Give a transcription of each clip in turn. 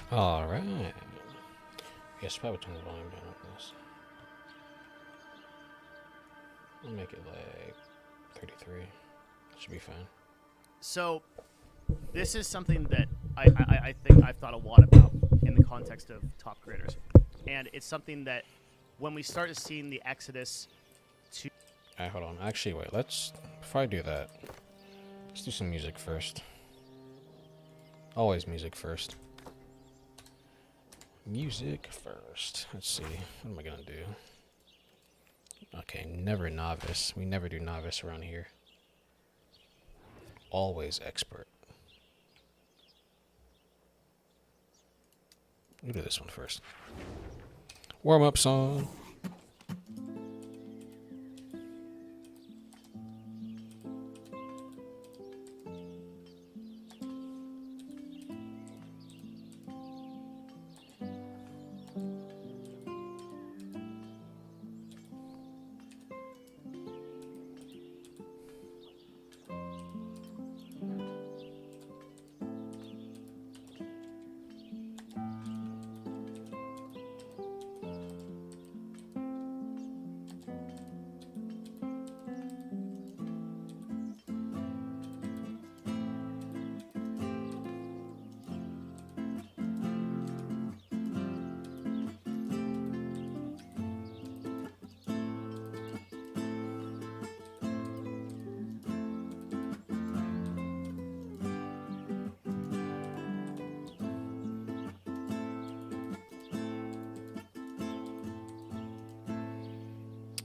Alright. Yes, probably turn the volume down on this. I'll make it like 33. Should be fine. So, this is something that I think I've thought a lot about in the context of top creators. And it's something that when we started seeing the exodus to. Alright, hold on. Actually, wait, before I do that, let's do some music first. Always music first. Music first. Let's see. What am I gonna do? Okay, never novice. We never do novice around here. Always expert. We'll do this one first. Warm up song.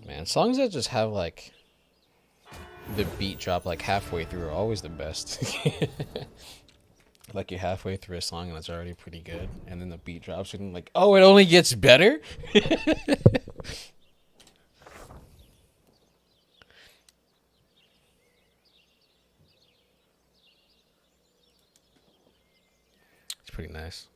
Man, songs that just have like the beat drop like halfway through are always the best. Like you're halfway through a song and it's already pretty good, and then the beat drops and like, oh, it only gets better. It's pretty nice.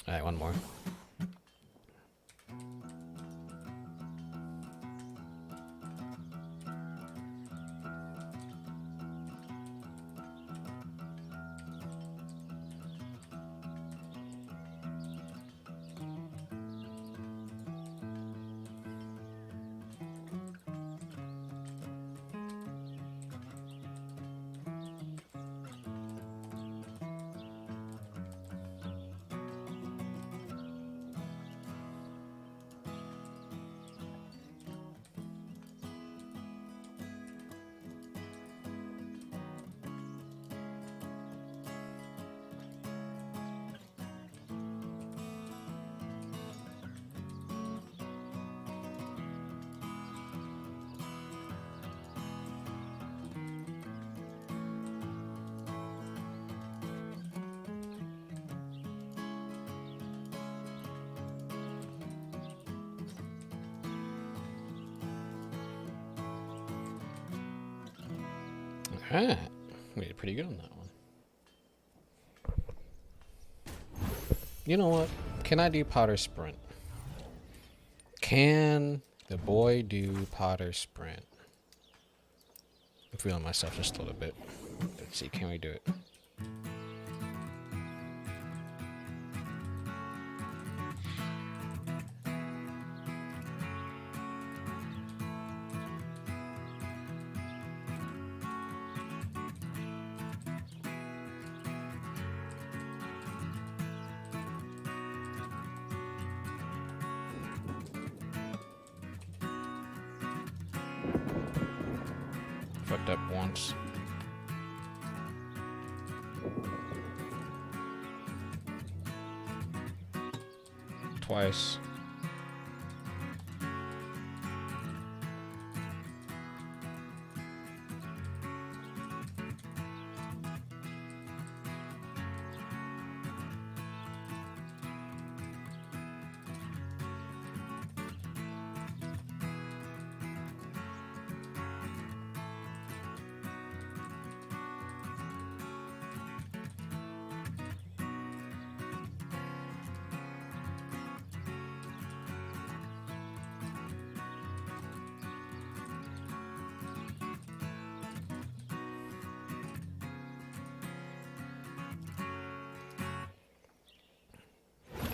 All right, one more. All right, we did pretty good on that one. You know what? Can I do Potter Sprint? Can the boy do Potter Sprint? I'm feeling myself just a little bit. Let's see, can we do it? Fucked up once. Twice.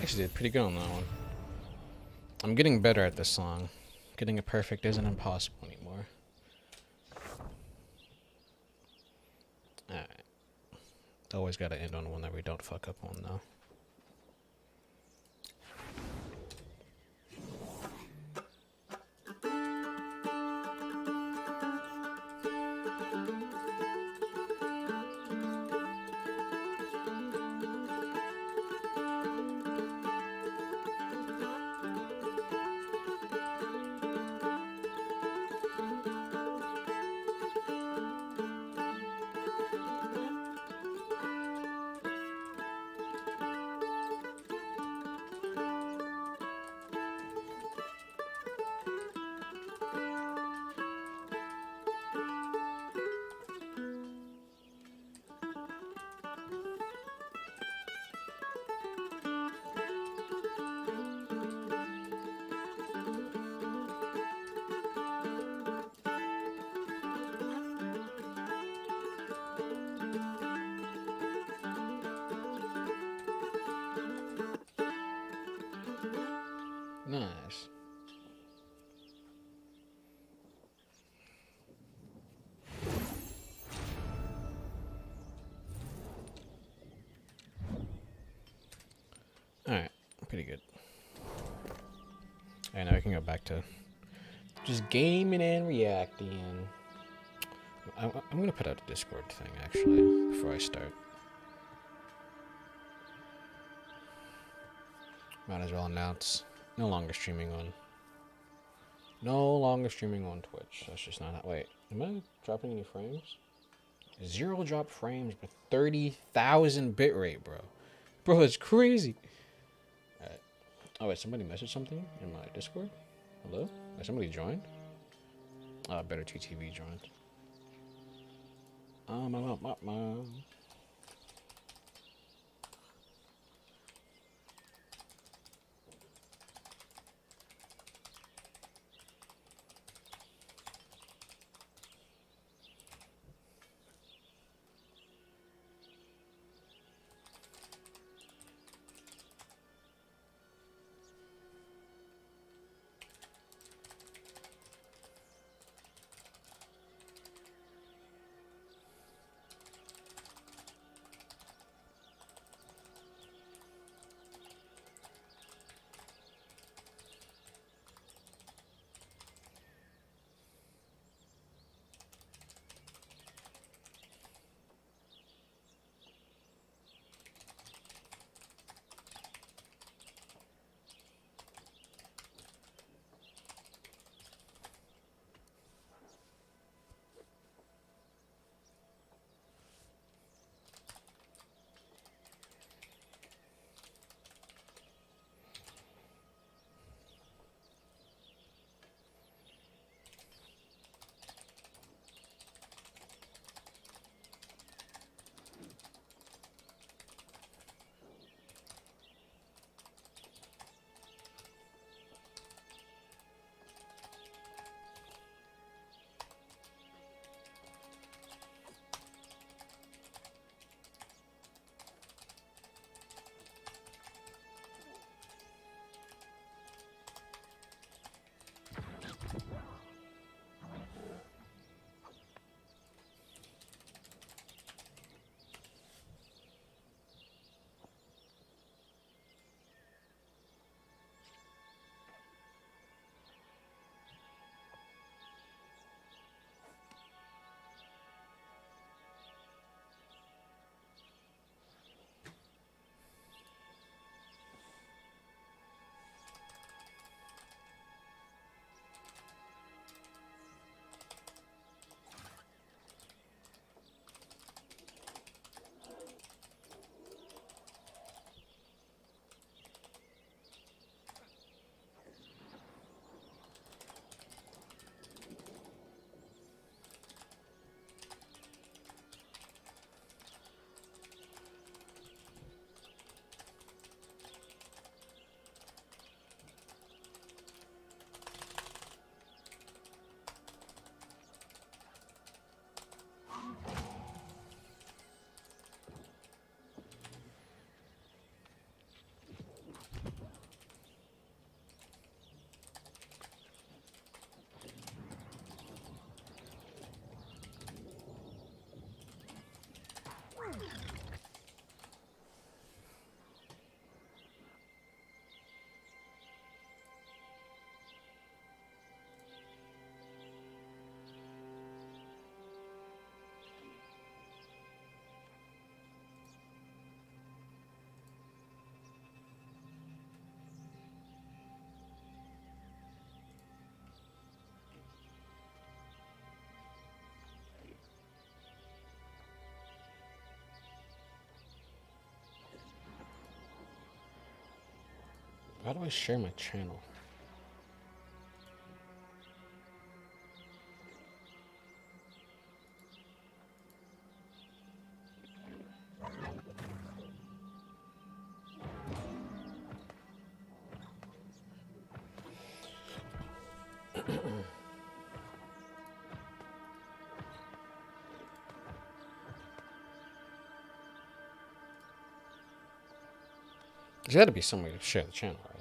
actually did pretty good on that one. I'm getting better at this song. Getting it perfect isn't impossible anymore. Alright. Always gotta end on one that we don't fuck up on, though. Nice. Alright, pretty good. Alright, now we can go back to just gaming and reacting. I'm gonna put out a Discord thing, actually, before I start. Might as well announce. No longer streaming on Twitch. That's just not how. Wait, am I dropping any frames? 0 drop frames with 30,000 bitrate, bro. Bro, it's crazy. Alright. Oh, wait, somebody messaged something in my Discord? Hello? Has somebody joined? Better TTV joined. How do I share my channel? There's got to be some way to share the channel, right?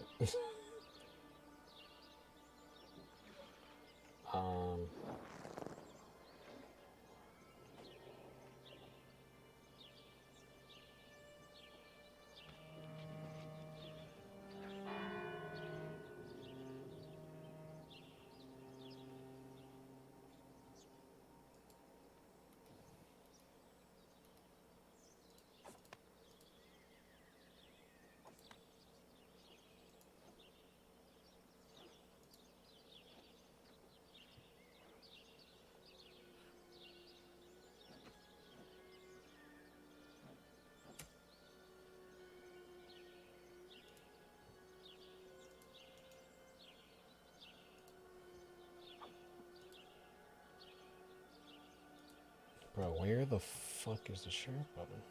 Bro, where the fuck is the share button?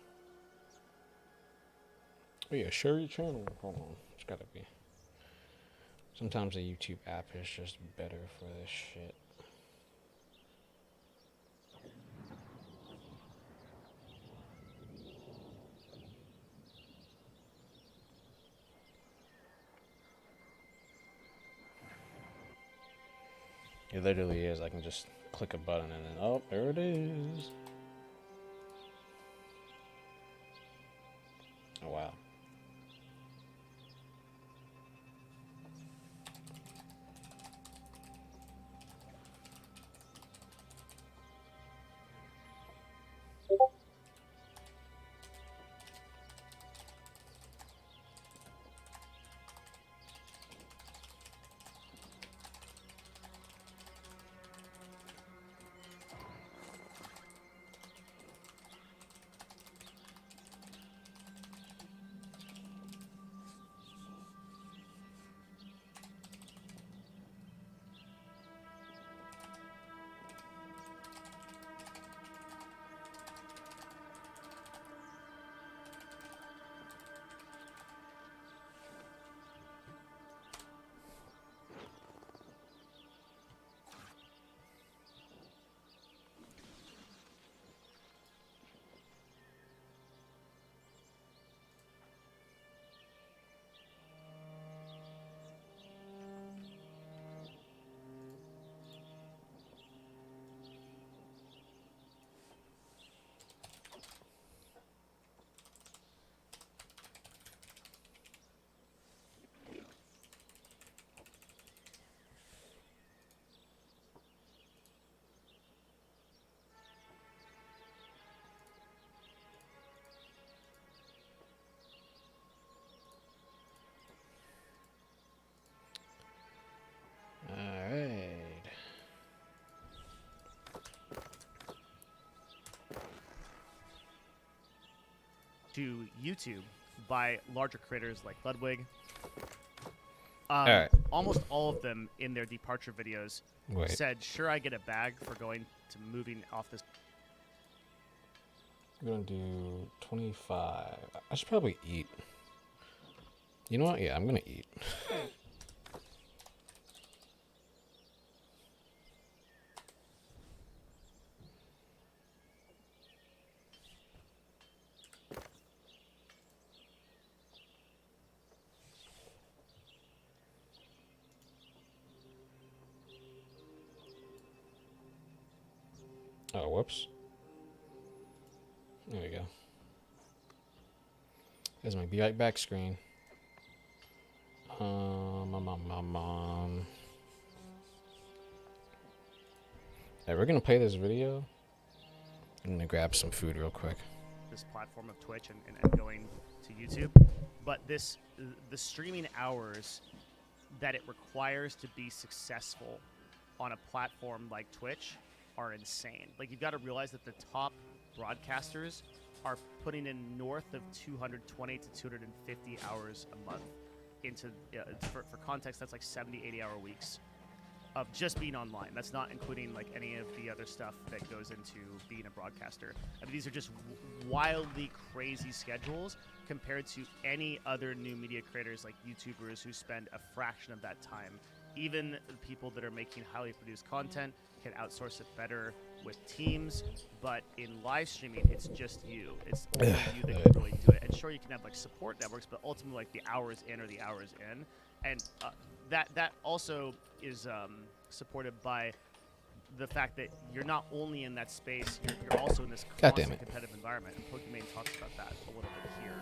Oh yeah, share your channel. Hold on, it's gotta be. Sometimes the YouTube app is just better for this shit. It literally is. I can just click a button and then, oh, there it is. Oh, wow. Alright. To YouTube by larger creators like Ludwig. Alright. Almost all of them in their departure videos Wait. said, "Sure, I get a bag for going to moving off this." I'm gonna do 25. I should probably eat. You know what? Yeah, I'm gonna eat. Oh, whoops. There we go. There's my be right back screen. Hey, we're gonna play this video. I'm gonna grab some food real quick. This platform of Twitch and going to YouTube, but the streaming hours that it requires to be successful on a platform like Twitch are insane. Like, you've got to realize that the top broadcasters are putting in north of 220 to 250 hours a month into for context, that's like 70, 80-hour weeks of just being online. That's not including like any of the other stuff that goes into being a broadcaster. I mean, these are just wildly crazy schedules compared to any other new media creators like YouTubers who spend a fraction of that time. Even people that are making highly produced content can outsource it better with teams, but in live streaming, it's just you. It's only you that can really do it. And sure, you can have like support networks, but ultimately, like the hours in are the hours in, and that also is supported by the fact that you're not only in that space, you're also in this constant competitive environment. And Pokimane talks about that a little bit here.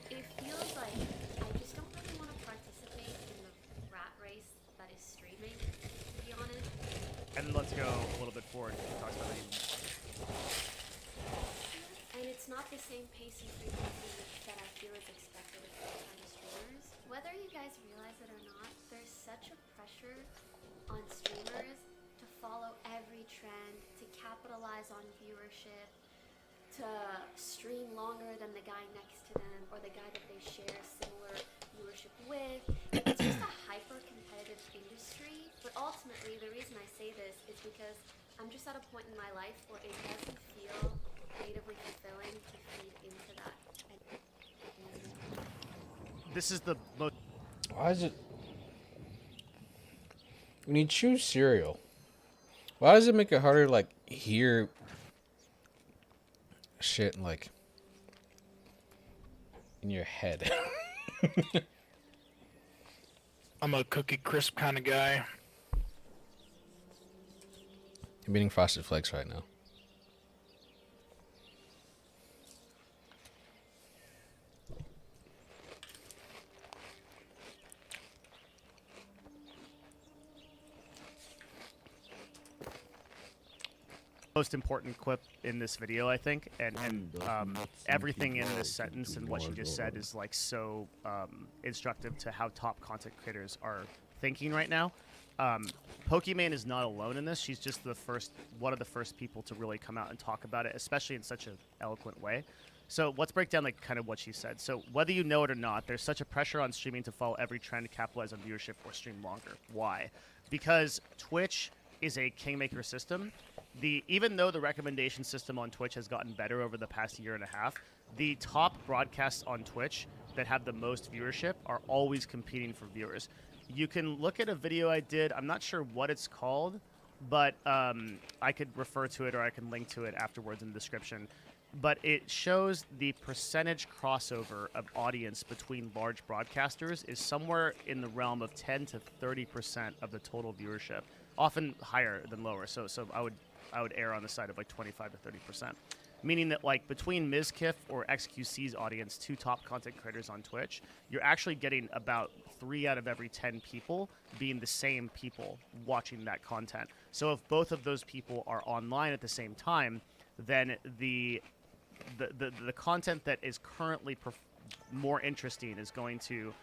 It feels like I just don't really want to participate in the rat race that is streaming, to be honest. And then let's go a little bit forward. He talks about it. And it's not the same pace and frequency that I feel is expected of full-time streamers. Whether you guys realize it or not, there's such a pressure on streamers to follow every trend, to capitalize on viewership, to stream longer than the guy next to them or the guy that they share similar viewership with. It's just a hyper-competitive industry. But ultimately, the reason I say this is because I'm just at a point in my life where it doesn't feel creatively fulfilling to feed into that. This is the most. Why is it? When you choose cereal, why does it make it harder to like hear shit like in your head? I'm a Cookie Crisp kind of guy. I'm eating Frosted Flakes right now. Most important clip in this video, I think, and everything in this sentence and what she just said is like so instructive to how top content creators are thinking right now. Pokimane is not alone in this. She's just one of the first people to really come out and talk about it, especially in such an eloquent way. So let's break down like kind of what she said. So whether you know it or not, there's such a pressure on streaming to follow every trend, capitalize on viewership, or stream longer. Why? Because Twitch is a kingmaker system. Even though the recommendation system on Twitch has gotten better over the past year and a half, the top broadcasts on Twitch that have the most viewership are always competing for viewers. You can look at a video I did. I'm not sure what it's called, but I could refer to it or I can link to it afterwards in the description. But it shows the percentage crossover of audience between large broadcasters is somewhere in the realm of 10 to 30% of the total viewership, often higher than lower. So I would err on the side of like 25 to 30%. Meaning that like between Mizkif or XQC's audience, two top content creators on Twitch, you're actually getting about 3 out of every 10 people being the same people watching that content. So if both of those people are online at the same time, then the content that is currently more interesting is going to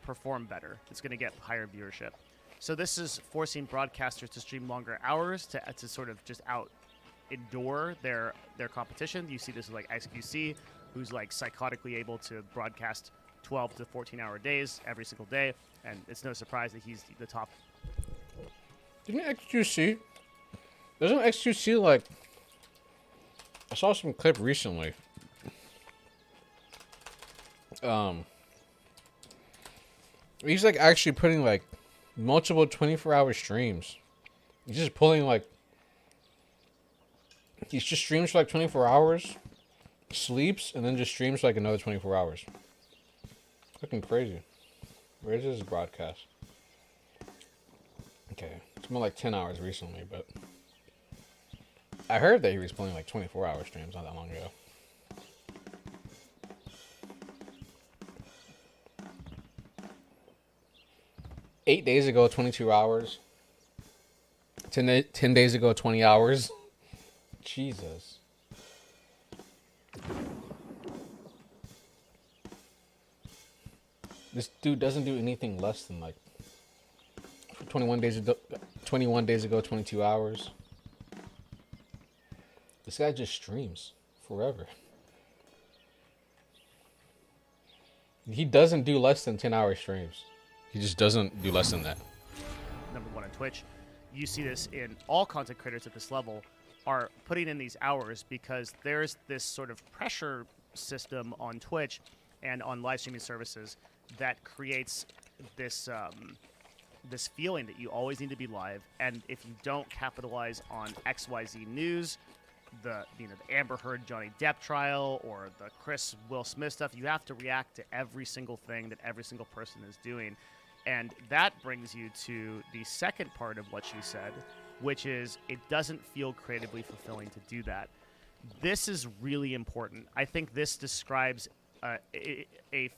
perform better. It's going to get higher viewership. So this is forcing broadcasters to stream longer hours to sort of just endure their competition. You see this with like XQC, who's like psychotically able to broadcast 12 to 14-hour days every single day, and it's no surprise that he's the top. Doesn't XQC like? I saw some clip recently. He's like actually putting like multiple 24-hour streams. He's just pulling like. He just streams for like 24 hours, sleeps, and then just streams for like another 24 hours. Fucking crazy. Where is his broadcast? Okay, it's more like 10 hours recently, but I heard that he was pulling like 24-hour streams not that long ago. Eight days ago, 22 hours. 10 days ago, 20 hours. Jesus. This dude doesn't do anything less than like 21 days ago, 22 hours. This guy just streams forever. He doesn't do less than 10-hour streams. He just doesn't do less than that. Number one on Twitch. You see this in all content creators at this level are putting in these hours because there's this sort of pressure system on Twitch and on live streaming services that creates this this feeling that you always need to be live, and if you don't capitalize on XYZ news, the Amber Heard Johnny Depp trial or the Chris Will Smith stuff, you have to react to every single thing that every single person is doing. And that brings you to the second part of what she said, which is it doesn't feel creatively fulfilling to do that. This is really important. I think this describes a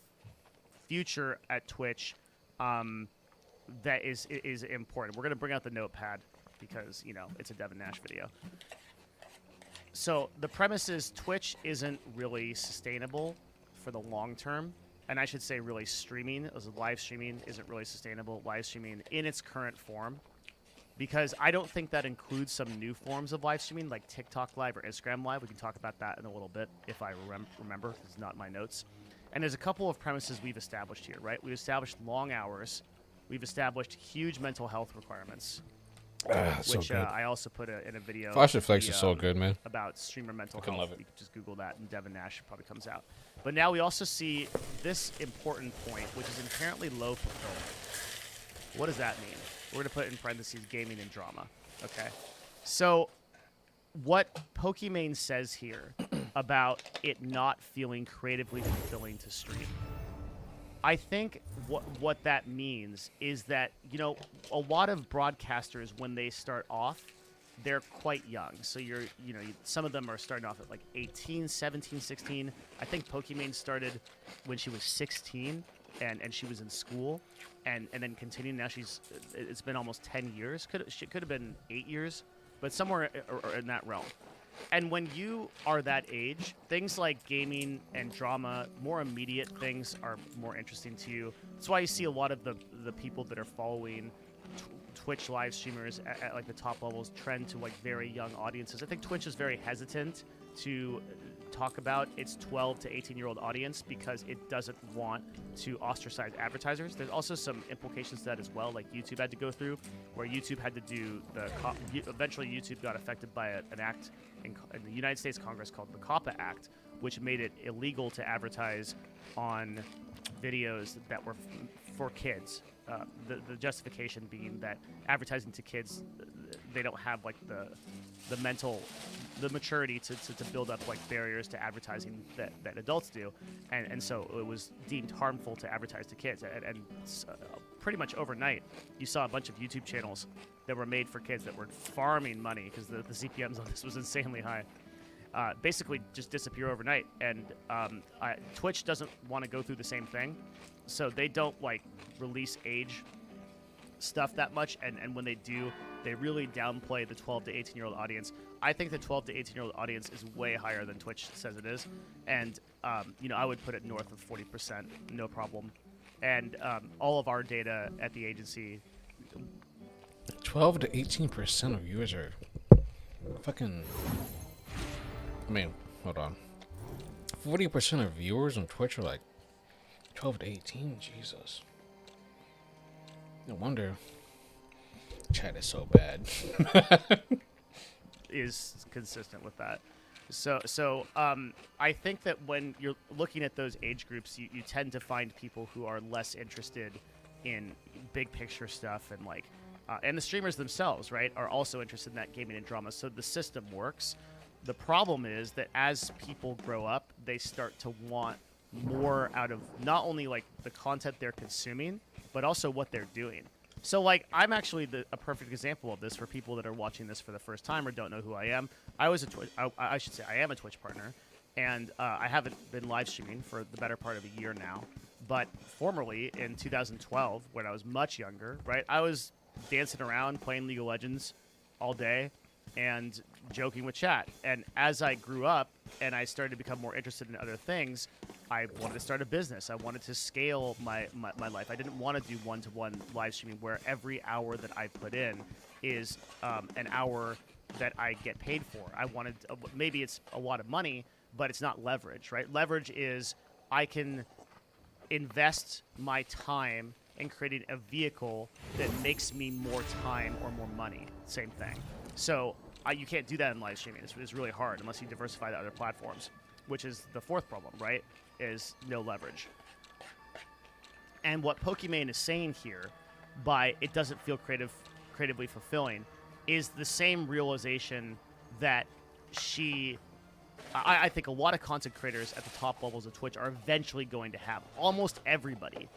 future at Twitch that is important. We're going to bring out the notepad because, it's a Devin Nash video. So the premise is Twitch isn't really sustainable for the long term. And I should say really streaming, as live streaming isn't really sustainable, live streaming in its current form. Because I don't think that includes some new forms of live streaming like TikTok Live or Instagram Live. We can talk about that in a little bit if I remember. It's not in my notes. And there's a couple of premises we've established here, right? We've established long hours. We've established huge mental health requirements. Which so good. I also put in a video. Flash Reflex is so good, man. About streamer mental Fucking health. love it. You can just Google that, and Devin Nash probably comes out. But now we also see this important point, which is inherently low fulfillment. What does that mean? We're going to put in parentheses gaming and drama. Okay. So what Pokimane says here about it not feeling creatively fulfilling to stream, I think what that means is that, a lot of broadcasters, when they start off, they're quite young. So some of them are starting off at like 18, 17, 16. I think Pokimane started when she was 16 and she was in school and then continued. Now it's been almost 10 years. Could have been 8 years, but somewhere or in that realm. And when you are that age, things like gaming and drama, more immediate things are more interesting to you. That's why you see a lot of the people that are following Twitch live streamers at like the top levels trend to like very young audiences. I think Twitch is very hesitant to talk about its 12 to 18-year-old audience because it doesn't want to ostracize advertisers. There's also some implications to that as well, like YouTube had to go through, where YouTube had to do eventually YouTube got affected by an act in the United States Congress called the COPPA Act, which made it illegal to advertise on videos that were for kids. The justification being that advertising to kids, they don't have like the maturity to build up like barriers to advertising that adults do, and so it was deemed harmful to advertise to kids. And pretty much overnight, you saw a bunch of YouTube channels that were made for kids that were farming money because the CPMs on this was insanely high. Basically just disappear overnight. And Twitch doesn't want to go through the same thing, so they don't like release age stuff that much, and when they do, they really downplay the 12 to 18-year-old audience. I think the 12 to 18-year-old audience is way higher than Twitch says it is, and I would put it north of 40%, no problem. And all of our data at the agency, 12 to 18% of viewers are fucking. I mean, hold on. 40% of viewers on Twitch are like 12 to 18. Jesus. No wonder chat is so bad. is consistent with that. So I think that when you're looking at those age groups, you tend to find people who are less interested in big picture stuff and like, and the streamers themselves, right, are also interested in that gaming and drama. So the system works. The problem is that as people grow up, they start to want more out of not only like the content they're consuming, but also what they're doing. So like I'm actually a perfect example of this for people that are watching this for the first time or don't know who I am. I was I should say I am a Twitch partner, and I haven't been live streaming for the better part of a year now. But formerly in 2012, when I was much younger, right, I was dancing around playing League of Legends all day and joking with chat. And as I grew up and I started to become more interested in other things, I wanted to start a business. I wanted to scale my life. I didn't want to do one-to-one live streaming where every hour that I put in is an hour that I get paid for. I wanted, maybe it's a lot of money, but it's not leverage, right? Leverage is I can invest my time in creating a vehicle that makes me more time or more money. Same thing. So you can't do that in live streaming. It's really hard unless you diversify to other platforms, which is the fourth problem, right? Is no leverage. And what Pokimane is saying here, by it doesn't feel creatively fulfilling, is the same realization that I think a lot of content creators at the top levels of Twitch are eventually going to have. Almost everybody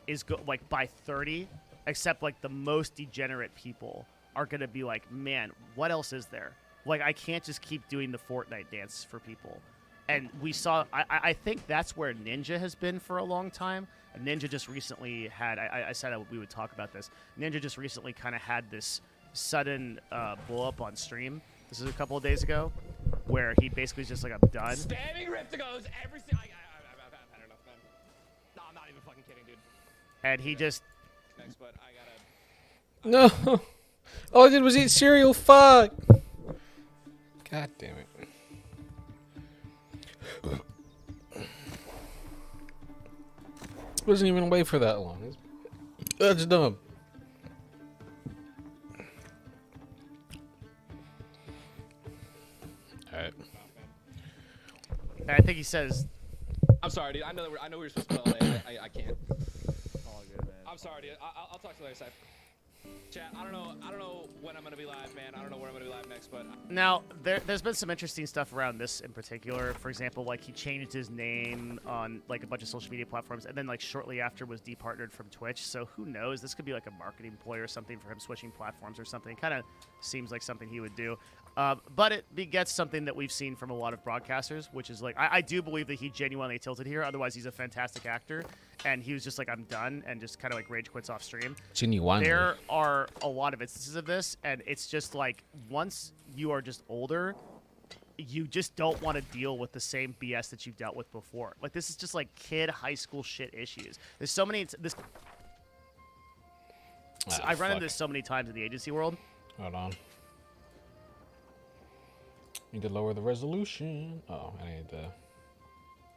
is like by 30, except like the most degenerate people are going to be like, man, what else is there? Like, I can't just keep doing the Fortnite dance for people. And we saw, I think that's where Ninja has been for a long time. Ninja just recently had, I said we would talk about this. Ninja just recently kind of had this sudden blow up on stream. This is a couple of days ago, where he basically was just like, I'm done. Spamming Riptigos every single. I've had enough, man. No, I'm not even fucking kidding, dude. And he just. Next, but I gotta. No. All I did was eat cereal. Fuck. God damn it. Wasn't even away for that long. That's dumb. All right. I think he says. I'm sorry, dude. I know we were supposed to play all day. I can't. All good, man. I'm sorry, dude. I'll talk to you later, Seth. Chat, I don't know when I'm gonna be live, man. I don't know where I'm gonna be live next, but Now, there's been some interesting stuff around this in particular. For example, like he changed his name on like a bunch of social media platforms, and then like shortly after was departnered from Twitch. So who knows? This could be like a marketing ploy or something for him switching platforms or something. Kind of seems like something he would do. But it begets something that we've seen from a lot of broadcasters, which is like, I do believe that he genuinely tilted here. Otherwise, he's a fantastic actor. And he was just like, I'm done, and just kind of like rage quits off stream. Genuinely. There are a lot of instances of this, and it's just like, once you are just older, you just don't want to deal with the same BS that you've dealt with before. Like, this is just like kid high school shit issues. There's so many, I run into this so many times in the agency world. Hold on. Need to lower the resolution. Oh, I need to.